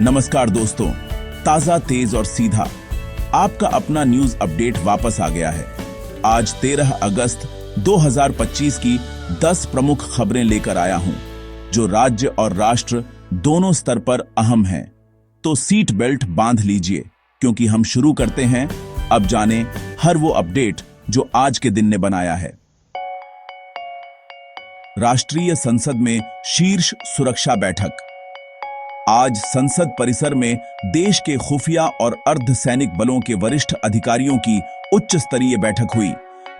नमस्कार दोस्तों, ताजा, तेज और सीधा आपका अपना न्यूज अपडेट वापस आ गया है। आज 13 अगस्त 2025 की 10 प्रमुख खबरें लेकर आया हूं जो राज्य और राष्ट्र दोनों स्तर पर अहम हैं। तो सीट बेल्ट बांध लीजिए क्योंकि हम शुरू करते हैं। अब जानें हर वो अपडेट जो आज के दिन ने बनाया है। राष्ट्रीय संसद में शीर्ष सुरक्षा बैठक। आज संसद परिसर में देश के खुफिया और अर्धसैनिक बलों के वरिष्ठ अधिकारियों की उच्च स्तरीय बैठक हुई,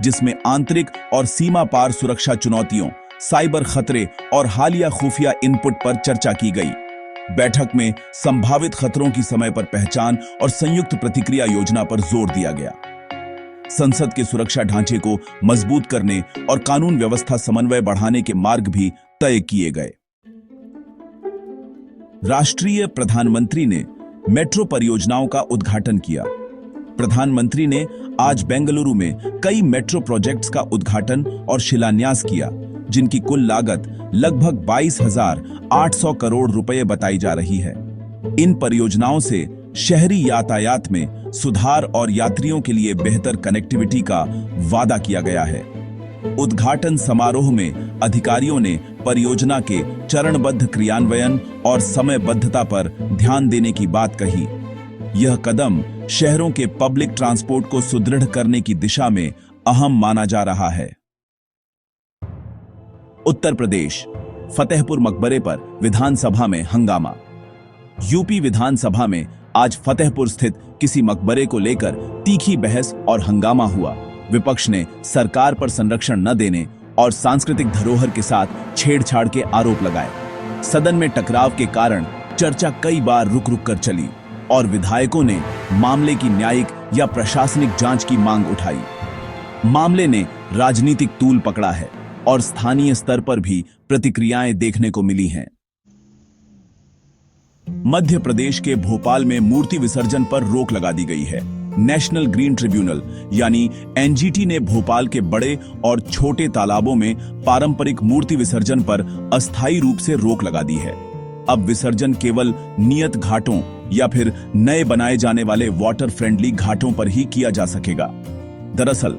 जिसमें आंतरिक और सीमा पार सुरक्षा चुनौतियों, साइबर खतरे और हालिया खुफिया इनपुट पर चर्चा की गई। बैठक में संभावित खतरों की समय पर पहचान और संयुक्त प्रतिक्रिया योजना पर जोर दिया गया। संसद के सुरक्षा ढांचे को मजबूत करने और कानून व्यवस्था समन्वय बढ़ाने के मार्ग भी तय किए गए। राष्ट्रीय प्रधानमंत्री ने मेट्रो परियोजनाओं का उद्घाटन किया। प्रधानमंत्री ने आज बेंगलुरु में कई मेट्रो प्रोजेक्ट्स का उद्घाटन और शिलान्यास किया, जिनकी कुल लागत लगभग 22,800 करोड़ रुपए बताई जा रही है। इन परियोजनाओं से शहरी यातायात में सुधार और यात्रियों के लिए बेहतर कनेक्टिविटी का वादा किया गया है। उद्घाटन समारोह में अधिकारियों ने परियोजना के चरणबद्ध क्रियान्वयन और समयबद्धता पर ध्यान देने की बात कही। यह कदम शहरों के पब्लिक ट्रांसपोर्ट को सुदृढ़ करने की दिशा में अहम माना जा रहा है। उत्तर प्रदेश, फतेहपुर मकबरे पर विधानसभा में हंगामा। यूपी विधानसभा में आज फतेहपुर स्थित किसी मकबरे को लेकर तीखी बहस और हंगामा हुआ। विपक्ष ने सरकार पर संरक्षण न देने और सांस्कृतिक धरोहर के साथ छेड़छाड़ के आरोप लगाए। सदन में टकराव के कारण चर्चा कई बार रुक रुक कर चली और विधायकों ने मामले की न्यायिक या प्रशासनिक जांच की मांग उठाई। मामले ने राजनीतिक तूल पकड़ा है और स्थानीय स्तर पर भी प्रतिक्रियाएं देखने को मिली हैं। मध्य प्रदेश के भोपाल में मूर्ति विसर्जन पर रोक लगा दी गई है। नेशनल ग्रीन ट्रिब्यूनल यानी एनजीटी ने भोपाल के बड़े और छोटे तालाबों में पारंपरिक मूर्ति विसर्जन पर अस्थायी रूप से रोक लगा दी है। अब विसर्जन केवल नियत घाटों या फिर नए बनाए जाने वाले वाटर फ्रेंडली घाटों पर ही किया जा सकेगा। दरअसल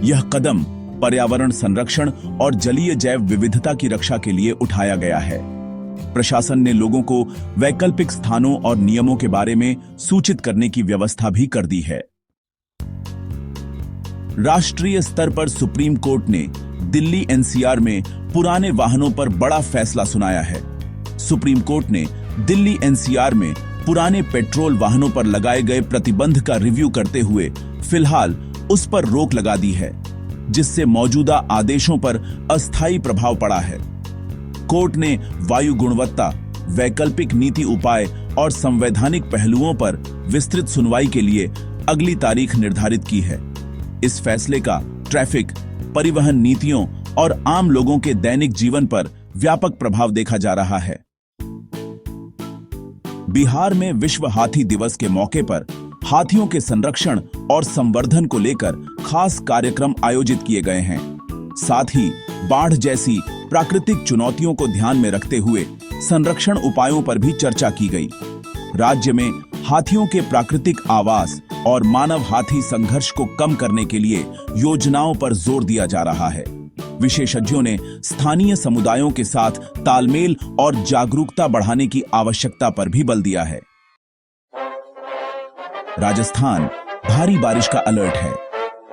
यह कदम पर्यावरण संरक्षण और जलीय जैव विविधता की रक्षा के लिए उठाया गया है। प्रशासन ने लोगों को वैकल्पिक स्थानों और नियमों के बारे में सूचित करने की व्यवस्था भी कर दी है। राष्ट्रीय स्तर पर सुप्रीम कोर्ट ने दिल्ली एनसीआर में पुराने वाहनों पर बड़ा फैसला सुनाया है। सुप्रीम कोर्ट ने दिल्ली एनसीआर में पुराने पेट्रोल वाहनों पर लगाए गए प्रतिबंध का रिव्यू करते हुए फिलहाल उस पर रोक लगा दी है, जिससे मौजूदा आदेशों पर अस्थायी प्रभाव पड़ा है। कोर्ट ने वायु गुणवत्ता, वैकल्पिक नीति उपाय और संवैधानिक पहलुओं पर विस्तृत सुनवाई के लिए अगली तारीख निर्धारित की है। इस फैसले का ट्रैफिक, परिवहन नीतियों और आम लोगों के दैनिक जीवन पर व्यापक प्रभाव देखा जा रहा है। बिहार में विश्व हाथी दिवस के मौके पर हाथियों के संरक्षण और संवर्धन को लेकर खास कार्यक्रम आयोजित किए गए हैं। साथ ही बाढ़ जैसी प्राकृतिक चुनौतियों को ध्यान में रखते हुए संरक्षण उपायों पर भी चर्चा की गई। राज्य में हाथियों के प्राकृतिक आवास और मानव हाथी संघर्ष को कम करने के लिए योजनाओं पर जोर दिया जा रहा है। विशेषज्ञों ने स्थानीय समुदायों के साथ तालमेल और जागरूकता बढ़ाने की आवश्यकता पर भी बल दिया है। राजस्थान, भारी बारिश का अलर्ट है।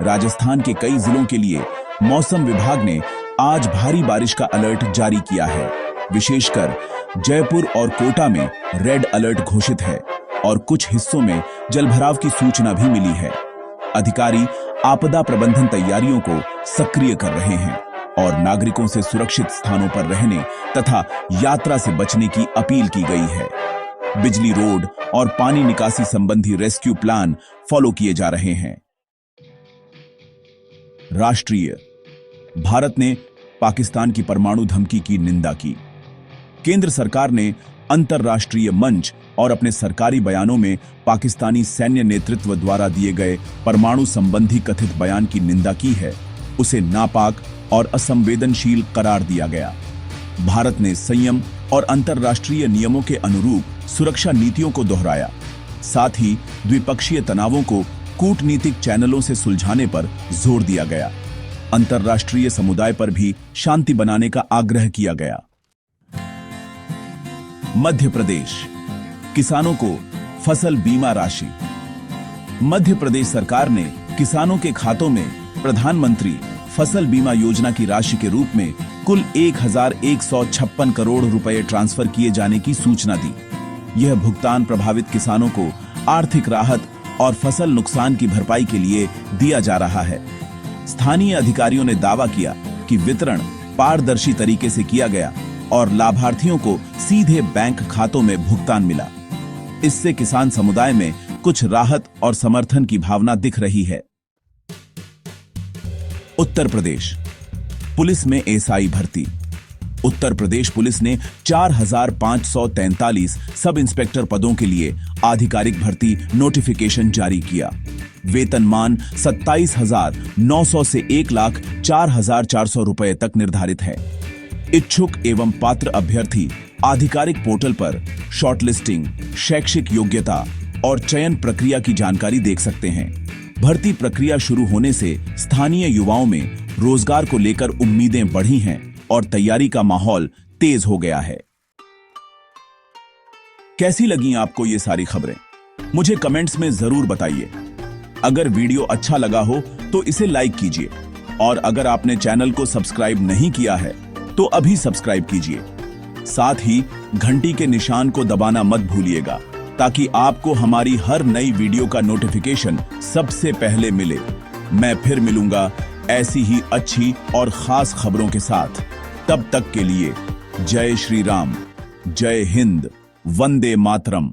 राजस्थान के कई जिलों के लिए मौसम विभाग ने आज भारी बारिश का अलर्ट जारी किया है। विशेषकर जयपुर और कोटा में रेड अलर्ट घोषित है और कुछ हिस्सों में जलभराव की सूचना भी मिली है। अधिकारी आपदा प्रबंधन तैयारियों को सक्रिय कर रहे हैं और नागरिकों से सुरक्षित स्थानों पर रहने तथा यात्रा से बचने की अपील की गई है। बिजली, रोड और पानी निकासी संबंधी रेस्क्यू प्लान फॉलो किए जा रहे हैं। राष्ट्रीय, भारत ने पाकिस्तान की परमाणु धमकी की निंदा की। केंद्र सरकार ने अंतर्राष्ट्रीय मंच और अपने सरकारी बयानों में पाकिस्तानी सैन्य नेतृत्व द्वारा दिए गए परमाणु संबंधी कथित बयान की निंदा की है। उसे नापाक और असंवेदनशील करार दिया गया। भारत ने संयम और अंतर्राष्ट्रीय नियमों के अनुरूप सुरक्षा नीतियों को दोहराया। साथ ही द्विपक्षीय तनावों को कूटनीतिक चैनलों से सुलझाने पर जोर दिया गया। अंतर्राष्ट्रीय समुदाय पर भी शांति बनाने का आग्रह किया गया। मध्य प्रदेश, किसानों को फसल बीमा राशि। मध्य प्रदेश सरकार ने किसानों के खातों में प्रधानमंत्री फसल बीमा योजना की राशि के रूप में कुल 1156 करोड़ रुपए ट्रांसफर किए जाने की सूचना दी। यह भुगतान प्रभावित किसानों को आर्थिक राहत और फसल नुकसान की भरपाई के लिए दिया जा रहा है। स्थानीय अधिकारियों ने दावा किया कि वितरण पारदर्शी तरीके से किया गया और लाभार्थियों को सीधे बैंक खातों में भुगतान मिला। इससे किसान समुदाय में कुछ राहत और समर्थन की भावना दिख रही है। उत्तर प्रदेश, पुलिस में एसआई भर्ती। उत्तर प्रदेश पुलिस ने 4543 सब इंस्पेक्टर पदों के लिए आधिकारिक भर्ती नोटिफिकेशन जारी किया। वेतनमान 27,900 से 1,04,400 रुपए तक निर्धारित है। इच्छुक एवं पात्र अभ्यर्थी आधिकारिक पोर्टल पर शॉर्टलिस्टिंग, शैक्षिक योग्यता और चयन प्रक्रिया की जानकारी देख सकते हैं। भर्ती प्रक्रिया शुरू होने से स्थानीय युवाओं में रोजगार को लेकर उम्मीदें बढ़ी हैं और तैयारी का माहौल तेज हो गया है। कैसी लगी आपको ये सारी खबरें? मुझे कमेंट्स में जरूर बताइए। अगर वीडियो अच्छा लगा हो तो इसे लाइक कीजिए और अगर आपने चैनल को सब्सक्राइब नहीं किया है तो अभी सब्सक्राइब कीजिए। साथ ही घंटी के निशान को दबाना मत भूलिएगा ताकि आपको हमारी हर नई वीडियो का नोटिफिकेशन सबसे पहले मिले। मैं फिर मिलूंगा ऐसी ही अच्छी और खास खबरों के साथ। तब तक के लिए जय श्री राम, जय हिंद, वंदे मातरम।